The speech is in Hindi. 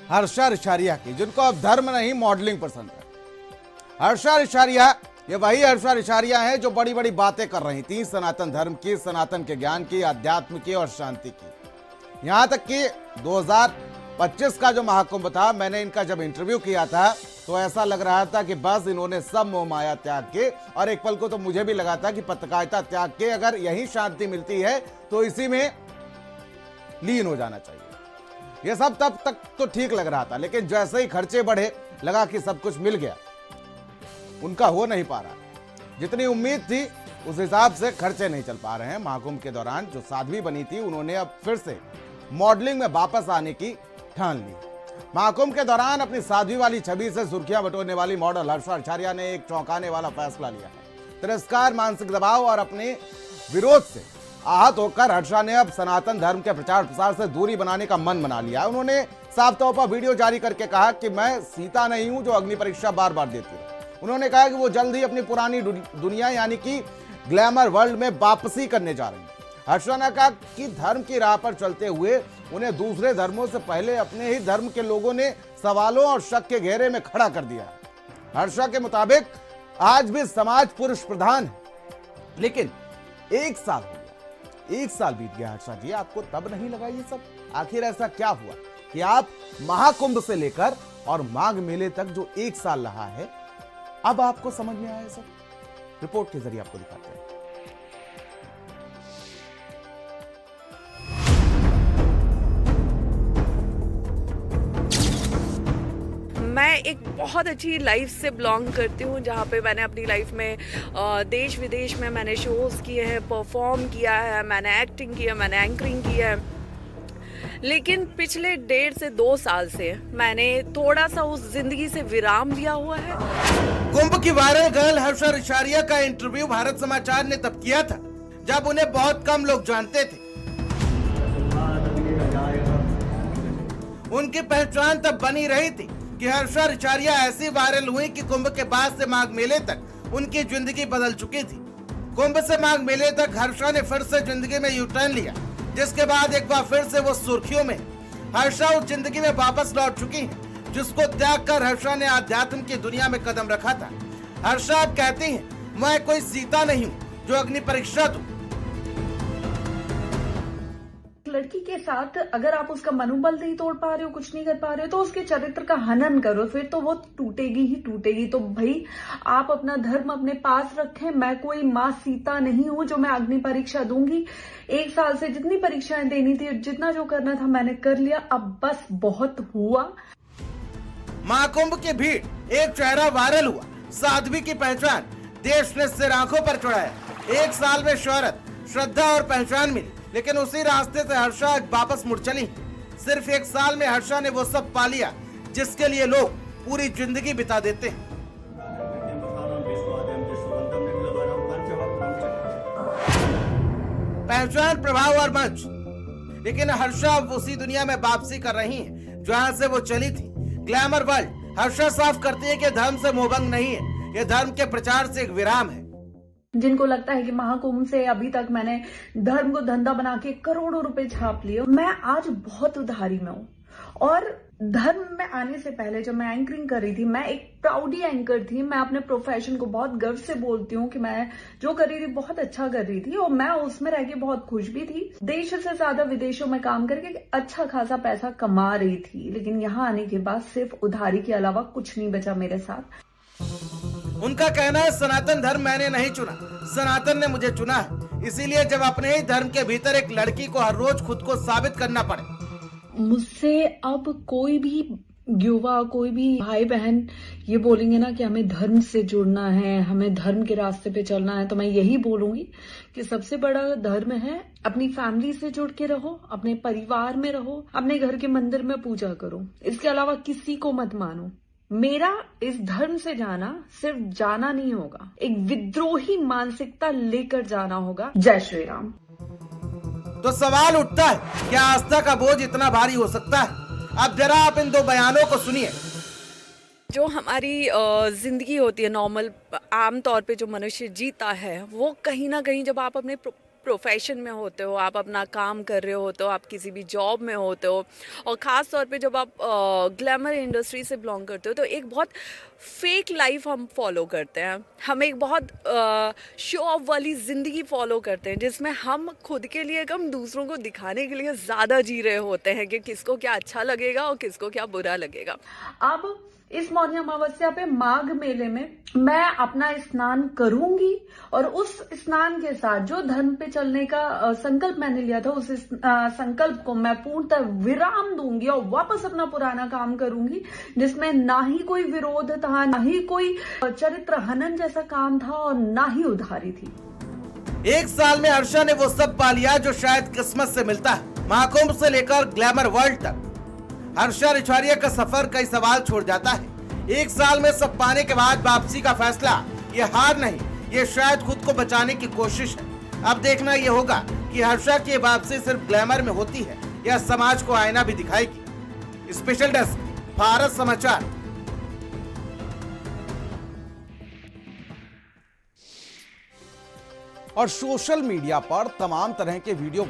हर्षा रिशारिया की, जिनको अब धर्म नहीं मॉडलिंग पसंद है। हर्षा रिशारिया, ये वही हर्षा रिशारिया है जो बड़ी बड़ी बातें कर रही थी सनातन धर्म की, सनातन के ज्ञान की, अध्यात्म की और शांति की। यहां तक कि 2025 का जो महाकुंभ था, मैंने इनका जब इंटरव्यू किया था तो ऐसा लग रहा था कि बस इन्होंने सब मोह माया त्याग के, और एक पल को तो मुझे भी लगा था कि पत्रकारिता त्याग के अगर यही शांति मिलती है तो इसी में लीन हो जाना चाहिए। ये सब तब तक तो ठीक लग रहा था, लेकिन जैसे ही खर्चे बढ़े लगा कि सब कुछ मिल गया। उनका हो नहीं पा रहा, जितनी उम्मीद थी उस हिसाब से खर्चे नहीं चल पा रहे हैं। महाकुंभ के दौरान जो साध्वी बनी थी, उन्होंने अब फिर से मॉडलिंग में वापस आने की ठान ली। महाकुंभ के दौरान अपनी साध्वी वाली छवि से सुर्खियां बटोरने वाली मॉडल हर्षा रिशारिया ने एक चौंकाने वाला फैसला लिया है। तिरस्कार, मानसिक दबाव और अपने विरोध से आहत होकर हर्षा ने अब सनातन धर्म के प्रचार प्रसार से दूरी बनाने का मन बना लिया। उन्होंने साफ तौर पर वीडियो जारी करके कहा कि मैं सीता नहीं हूं जो अग्नि परीक्षा बार बार देती है। उन्होंने कहा कि वो जल्द ही अपनी पुरानी दुनिया यानी कि ग्लैमर वर्ल्ड में वापसी करने जा रही हैं। हर्षा ने कहा कि धर्म की राह पर चलते हुए उन्हें दूसरे धर्मों से पहले अपने ही धर्म के लोगों ने सवालों और शक के घेरे में खड़ा कर दिया। हर्षा के मुताबिक आज भी समाज पुरुष प्रधान है, लेकिन एक साल हो गया, एक साल बीत गया। हर्षा जी, आपको तब नहीं लगा ये सब? आखिर ऐसा क्या हुआ कि आप महाकुंभ से लेकर और माघ मेले तक जो एक साल रहा है, अब आपको समझ में आया सब? रिपोर्ट के जरिए आपको दिखाते हैं। मैं एक बहुत अच्छी लाइफ से बिलोंग करती हूँ, जहाँ पे मैंने अपनी लाइफ में देश विदेश में मैंने शोज़ किए हैं, परफॉर्म किया है, मैंने एक्टिंग किया, मैंने एंकरिंग किया है। लेकिन पिछले 1.5 से 2 साल से मैंने थोड़ा सा उस जिंदगी से विराम लिया हुआ है। कुंभ की वायरल गर्ल हर्षा रिशारिया का इंटरव्यू भारत समाचार ने तब किया था जब उन्हें बहुत कम लोग जानते थे। उनकी पहचान तब बनी रही थी कि हर्षा रिशारिया ऐसी वायरल हुई कि कुंभ के बाद से माघ मेले तक उनकी जिंदगी बदल चुकी थी। कुंभ से माघ मेले तक हर्षा ने फिर से जिंदगी में यू टर्न लिया, जिसके बाद एक बार फिर से वो सुर्खियों में। हर्षा उस जिंदगी में वापस लौट चुकी हैं जिसको त्याग कर हर्षा ने आध्यात्म की दुनिया में कदम रखा था। हर्षा अब कहती हैं, मैं कोई सीता नहीं हूँ जो अग्नि परीक्षा दूं। लड़की के साथ अगर आप उसका मनोबल नहीं तोड़ पा रहे हो, कुछ नहीं कर पा रहे हो, तो उसके चरित्र का हनन करो, फिर तो वो टूटेगी ही टूटेगी। तो भाई आप अपना धर्म अपने पास रखें। मैं कोई माँ सीता नहीं हूं जो मैं अग्नि परीक्षा दूंगी। 1 साल से जितनी परीक्षाएं देनी थी, जितना जो करना था मैंने कर लिया, अब बस बहुत हुआ। महाकुंभ की भीड़, एक चेहरा वायरल हुआ, साध्वी की पहचान देश ने सिर आंखों पर चढ़ाया। 1 साल में शोहरत, श्रद्धा और पहचान मिली, लेकिन उसी रास्ते से हर्षा वापस मुड़ चली। सिर्फ 1 साल में हर्षा ने वो सब पा लिया जिसके लिए लोग पूरी जिंदगी बिता देते हैं। पहचान, प्रभाव और मंच, लेकिन हर्षा अब उसी दुनिया में वापसी कर रही है जहां से वो चली थी, ग्लैमर वर्ल्ड। हर्षा साफ करती है कि धर्म से मोहभंग नहीं है, ये धर्म के प्रचार से एक विराम है। जिनको लगता है कि महाकुंभ से अभी तक मैंने धर्म को धंधा बना के करोड़ों रुपए छाप लिए, मैं आज बहुत उधारी में हूँ। और धर्म में आने से पहले जब मैं एंकरिंग कर रही थी, मैं एक प्राउडी एंकर थी। मैं अपने प्रोफेशन को बहुत गर्व से बोलती हूँ कि मैं जो कर रही थी बहुत अच्छा कर रही थी, और मैं उसमें रह के बहुत खुश भी थी। देश से ज्यादा विदेशों में काम करके अच्छा खासा पैसा कमा रही थी, लेकिन यहाँ आने के बाद सिर्फ उधारी के अलावा कुछ नहीं बचा मेरे साथ। उनका कहना है, सनातन धर्म मैंने नहीं चुना, सनातन ने मुझे चुना है। इसीलिए जब अपने ही धर्म के भीतर एक लड़की को हर रोज खुद को साबित करना पड़े। मुझसे अब कोई भी युवा, कोई भी भाई बहन ये बोलेंगे ना कि हमें धर्म से जुड़ना है, हमें धर्म के रास्ते पे चलना है, तो मैं यही बोलूंगी कि सबसे बड़ा धर्म है अपनी फैमिली से जुड़ के रहो, अपने परिवार में रहो, अपने घर के मंदिर में पूजा करो। इसके अलावा किसी को मत मानो। मेरा इस धर्म से जाना सिर्फ जाना नहीं होगा, एक विद्रोही मानसिकता लेकर जाना होगा। जय श्री राम। तो सवाल उठता है, क्या आस्था का बोझ इतना भारी हो सकता है? अब जरा आप इन 2 बयानों को सुनिए। जो हमारी ज़िंदगी होती है नॉर्मल, आम तौर पे जो मनुष्य जीता है, वो कहीं ना कहीं जब आप अपने प्रोफेशन में होते हो, आप अपना काम कर रहे होते हो, आप किसी भी जॉब में होते हो, और ख़ास तौर पे जब आप ग्लैमर इंडस्ट्री से बिलोंग करते हो तो एक बहुत फेक लाइफ हम फॉलो करते हैं। हम एक बहुत शो ऑफ वाली ज़िंदगी फॉलो करते हैं जिसमें हम खुद के लिए कम दूसरों को दिखाने के लिए ज़्यादा जी रहे होते हैं कि किसको क्या अच्छा लगेगा और किसको क्या बुरा लगेगा। अब इस मौनी अमावस्या पे माघ मेले में मैं अपना स्नान करूंगी और उस स्नान के साथ जो धर्म पे चलने का संकल्प मैंने लिया था उस संकल्प को मैं पूर्णतः विराम दूंगी और वापस अपना पुराना काम करूंगी, जिसमें ना ही कोई विरोध था, ना ही कोई चरित्र हनन जैसा काम था और ना ही उधारी थी। एक साल में हर्षा ने वो सब पा लिया जो शायद किस्मत से मिलता है। महाकुंभ से लेकर ग्लैमर वर्ल्ड तक हर्षा रिछारिया का सफर कई सवाल छोड़ जाता है। एक साल में सब पाने के बाद वापसी का फैसला, ये हार नहीं, ये शायद खुद को बचाने की कोशिश है। अब देखना ये होगा कि हर्षा की वापसी सिर्फ ग्लैमर में होती है या समाज को आईना भी दिखाएगी। स्पेशल डेस्क, भारत समाचार। और सोशल मीडिया पर तमाम तरह के वीडियो